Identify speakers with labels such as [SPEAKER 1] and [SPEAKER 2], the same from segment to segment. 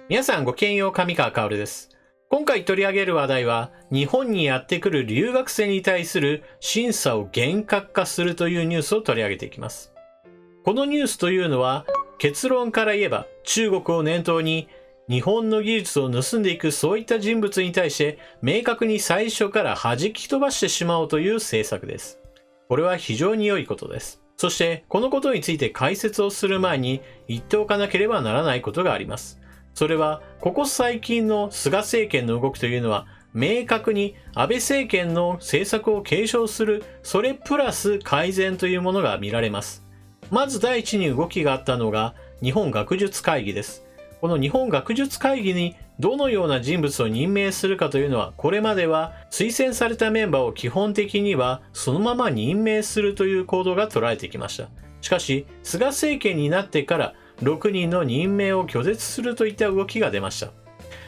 [SPEAKER 1] 皆さんごきげんよう、上川薫です。今回取り上げる話題は、日本にやってくる留学生に対する審査を厳格化するというニュースを取り上げていきます。このニュースというのは、結論から言えば中国を念頭に日本の技術を盗んでいくそういった人物に対して明確に最初から弾き飛ばしてしまおうという政策です。これは非常に良いことです。そしてこのことについて解説をする前に言っておかなければならないことがあります。それはここ最近の菅政権の動きというのは明確に安倍政権の政策を継承する、それプラス改善というものが見られます。まず第一に動きがあったのが日本学術会議です。この日本学術会議にどのような人物を任命するかというのは、これまでは推薦されたメンバーを基本的にはそのまま任命するという行動が取られてきました。しかし菅政権になってから6人の任命を拒絶するといった動きが出ました。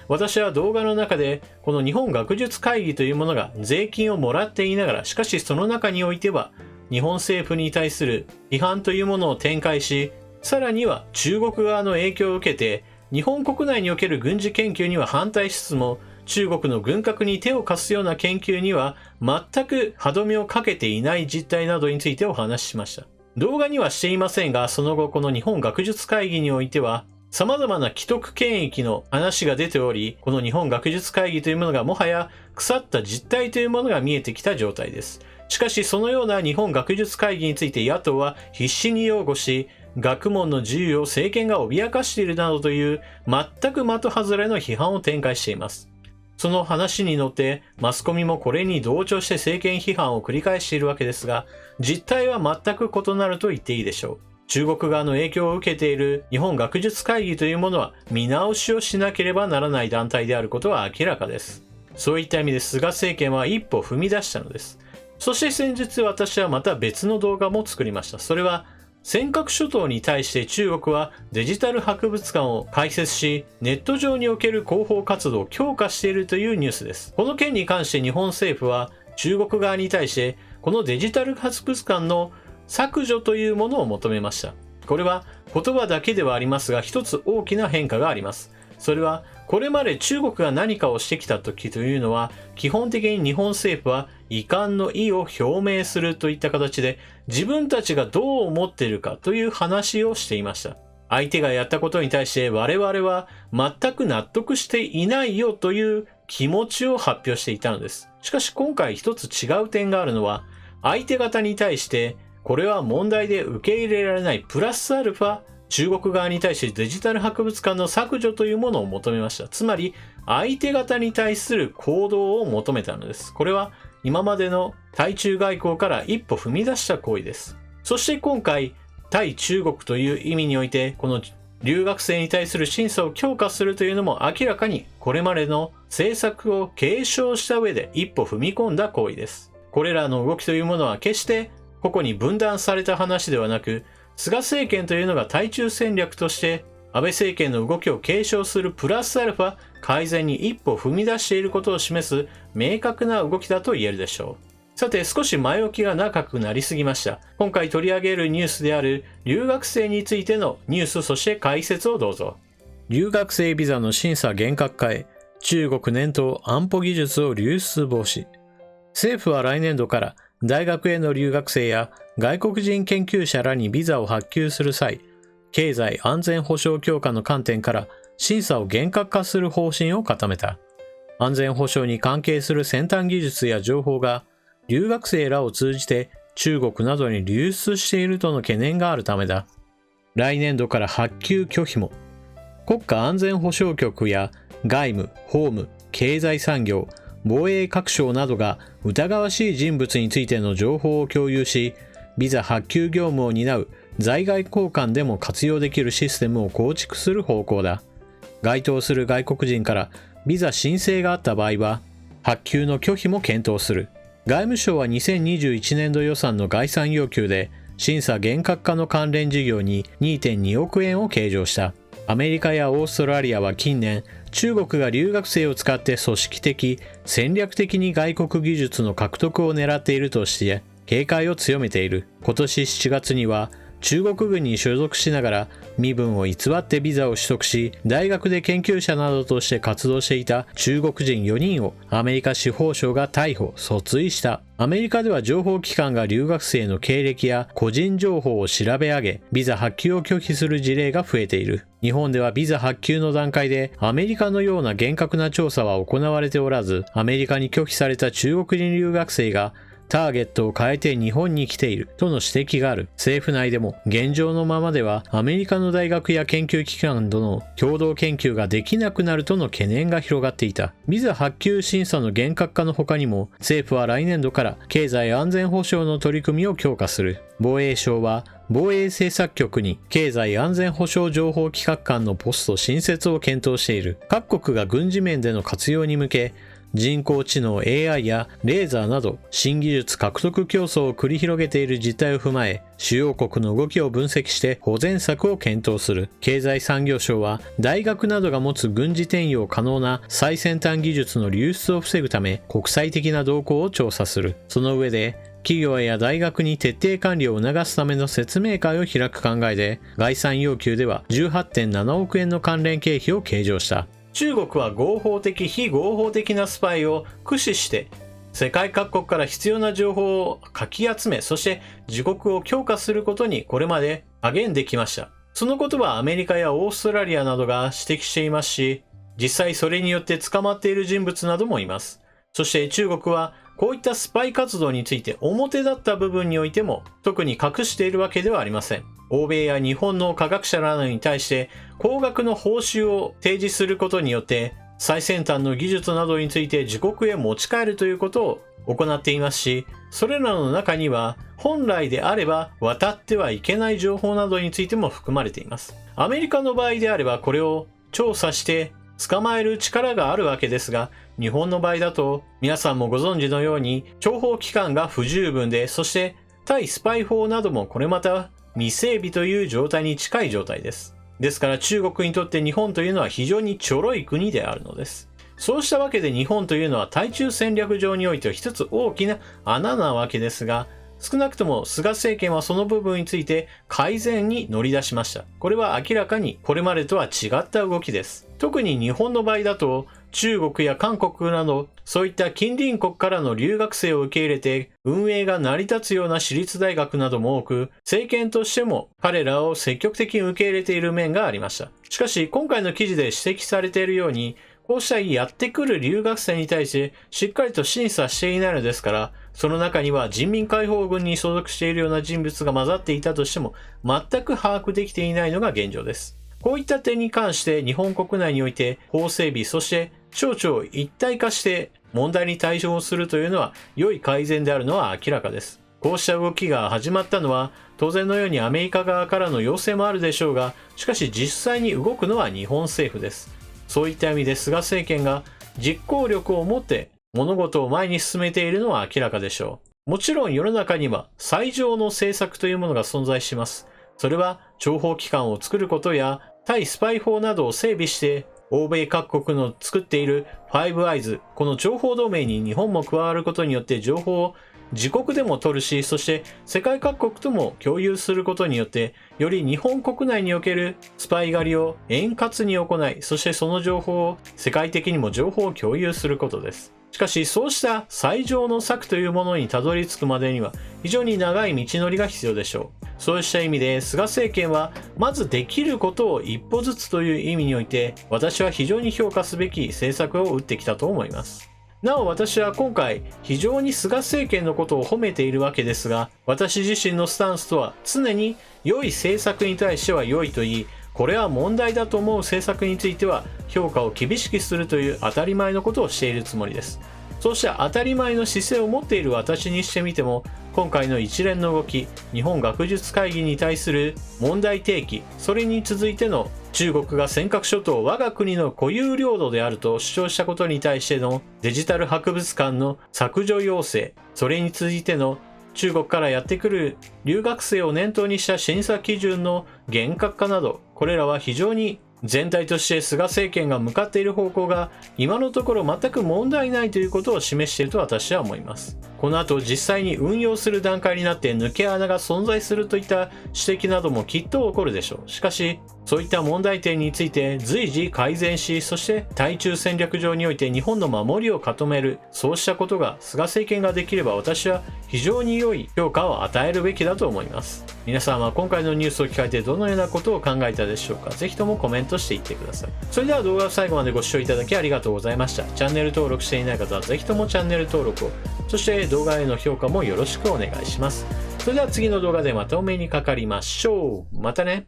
[SPEAKER 1] 私は動画の中でこの日本学術会議というものが税金をもらっていながら、しかしその中においては日本政府に対する批判というものを展開し、さらには中国側の影響を受けて日本国内における軍事研究には反対しつつも、中国の軍拡に手を貸すような研究には全く歯止めをかけていない実態などについてお話ししました。動画にはしていませんが、その後この日本学術会議においては様々な既得権益の話が出ており、この日本学術会議というものがもはや腐った実態というものが見えてきた状態です。しかしそのような日本学術会議について野党は必死に擁護し、学問の自由を政権が脅かしているなどという全く的外れの批判を展開しています。その話に乗ってマスコミもこれに同調して政権批判を繰り返しているわけですが、実態は全く異なると言っていいでしょう。中国側の影響を受けている日本学術会議というものは見直しをしなければならない団体であることは明らかです。そういった意味で菅政権は一歩踏み出したのです。そして先日私はまた別の動画も作りました。それは尖閣諸島に対して中国はデジタル博物館を開設し、ネット上における広報活動を強化しているというニュースです。この件に関して日本政府は中国側に対してこのデジタル博物館の削除というものを求めました。これは言葉だけではありますが、一つ大きな変化があります。それはこれまで中国が何かをしてきた時というのは、基本的に日本政府は遺憾の意を表明するといった形で自分たちがどう思っているかという話をしていました。相手がやったことに対して我々は全く納得していないよという気持ちを発表していたのです。しかし今回一つ違う点があるのは、相手方に対してこれは問題で受け入れられないプラスアルファ、中国側に対してデジタル博物館の削除というものを求めました。つまり相手方に対する行動を求めたのです。これは今までの対中外交から一歩踏み出した行為です。そして今回対中国という意味において、この留学生に対する審査を強化するというのも明らかにこれまでの政策を継承した上で一歩踏み込んだ行為です。これらの動きというものは決して個々に分断された話ではなく、菅政権というのが対中戦略として安倍政権の動きを継承するプラスアルファ改善に一歩踏み出していることを示す明確な動きだと言えるでしょう。さて、少し前置きが長くなりすぎました。今回取り上げるニュースである留学生についてのニュース、そして解説をどうぞ。留学生ビザの審査厳格化へ、中国念頭安保技術を流出防止。政府は来年度から大学への留学生や外国人研究者らにビザを発給する際、経済安全保障強化の観点から審査を厳格化する方針を固めた。安全保障に関係する先端技術や情報が留学生らを通じて中国などに流出しているとの懸念があるためだ。来年度から発給拒否も。国家安全保障局や外務、法務、経済産業、防衛各省などが疑わしい人物についての情報を共有し、ビザ発給業務を担う在外公館でも活用できるシステムを構築する方向だ。該当する外国人からビザ申請があった場合は、発給の拒否も検討する。外務省は2021年度予算の概算要求で、審査厳格化の関連事業に 2.2 億円を計上した。アメリカやオーストラリアは近年、中国が留学生を使って組織的、戦略的に外国技術の獲得を狙っているとして、警戒を強めている。今年7月には、中国軍に所属しながら身分を偽ってビザを取得し、大学で研究者などとして活動していた中国人4人をアメリカ司法省が逮捕・訴追した。アメリカでは情報機関が留学生の経歴や個人情報を調べ上げ、ビザ発給を拒否する事例が増えている。日本ではビザ発給の段階でアメリカのような厳格な調査は行われておらず、アメリカに拒否された中国人留学生がターゲットを変えて日本に来ているとの指摘がある。政府内でも現状のままではアメリカの大学や研究機関との共同研究ができなくなるとの懸念が広がっていた。ビザ発給審査の厳格化の他にも、政府は来年度から経済安全保障の取り組みを強化する。防衛省は防衛政策局に経済安全保障情報企画官のポスト新設を検討している。各国が軍事面での活用に向け、人工知能 AI やレーザーなど新技術獲得競争を繰り広げている実態を踏まえ、主要国の動きを分析して保全策を検討する。経済産業省は大学などが持つ軍事転用可能な最先端技術の流出を防ぐため国際的な動向を調査する。その上で企業や大学に徹底管理を促すための説明会を開く考えで、概算要求では 18.7 億円の関連経費を計上した。中国は合法的・非合法的なスパイを駆使して世界各国から必要な情報をかき集め、そして自国を強化することにこれまで励んできました。そのことはアメリカやオーストラリアなどが指摘していますし、実際それによって捕まっている人物などもいます。そして中国はこういったスパイ活動について表立った部分においても特に隠しているわけではありません。欧米や日本の科学者などに対して高額の報酬を提示することによって最先端の技術などについて自国へ持ち帰るということを行っていますし、それらの中には本来であれば渡ってはいけない情報などについても含まれています。アメリカの場合であればこれを調査して捕まえる力があるわけですが、日本の場合だと皆さんもご存知のように諜報機関が不十分で、そして対スパイ法などもこれまた未整備という状態に近い状態です。ですから中国にとって日本というのは非常にちょろい国であるのです。そうしたわけで日本というのは対中戦略上においては一つ大きな穴なわけですが、少なくとも菅政権はその部分について改善に乗り出しました。これは明らかにこれまでとは違った動きです。特に日本の場合だと中国や韓国などそういった近隣国からの留学生を受け入れて運営が成り立つような私立大学なども多く、政権としても彼らを積極的に受け入れている面がありました。しかし今回の記事で指摘されているように、こうしたやってくる留学生に対してしっかりと審査していないのですから、その中には人民解放軍に所属しているような人物が混ざっていたとしても全く把握できていないのが現状です。こういった点に関して日本国内において法整備、そして省庁一体化して問題に対処するというのは良い改善であるのは明らかです。こうした動きが始まったのは当然のようにアメリカ側からの要請もあるでしょうが、しかし実際に動くのは日本政府です。そういった意味で菅政権が実行力を持って物事を前に進めているのは明らかでしょう。もちろん世の中には最上の政策というものが存在します。それは諜報機関を作ることや対スパイ法などを整備して欧米各国の作っているファイブアイズ、この情報同盟に日本も加わることによって情報を自国でも取るし、そして世界各国とも共有することによってより日本国内におけるスパイ狩りを円滑に行い、そしてその情報を世界的にも情報を共有することです。しかしそうした最上の策というものにたどり着くまでには非常に長い道のりが必要でしょう。そうした意味で菅政権はまずできることを一歩ずつという意味において私は非常に評価すべき政策を打ってきたと思います。なお私は今回非常に菅政権のことを褒めているわけですが、私自身のスタンスとは常に良い政策に対しては良いと言い、これは問題だと思う政策については評価を厳しくするという当たり前のことをしているつもりです。そうした当たり前の姿勢を持っている私にしてみても、今回の一連の動き、日本学術会議に対する問題提起、それに続いての中国が尖閣諸島を我が国の固有領土であると主張したことに対してのデジタル博物館の削除要請、それに続いての中国からやってくる留学生を念頭にした審査基準の厳格化など、これらは非常に全体として菅政権が向かっている方向が今のところ全く問題ないということを示していると私は思います。この後実際に運用する段階になって抜け穴が存在するといった指摘などもきっと起こるでしょう。しかしそういった問題点について随時改善し、そして対中戦略上において日本の守りを固める、そうしたことが菅政権ができれば私は非常に良い評価を与えるべきだと思います。皆さんは今回のニュースを聞かれてどのようなことを考えたでしょうか。ぜひともコメントしていってください。それでは動画を最後までご視聴いただきありがとうございました。チャンネル登録していない方はぜひともチャンネル登録を、そして動画への評価もよろしくお願いします。それでは次の動画でまたお目にかかりましょう。またね。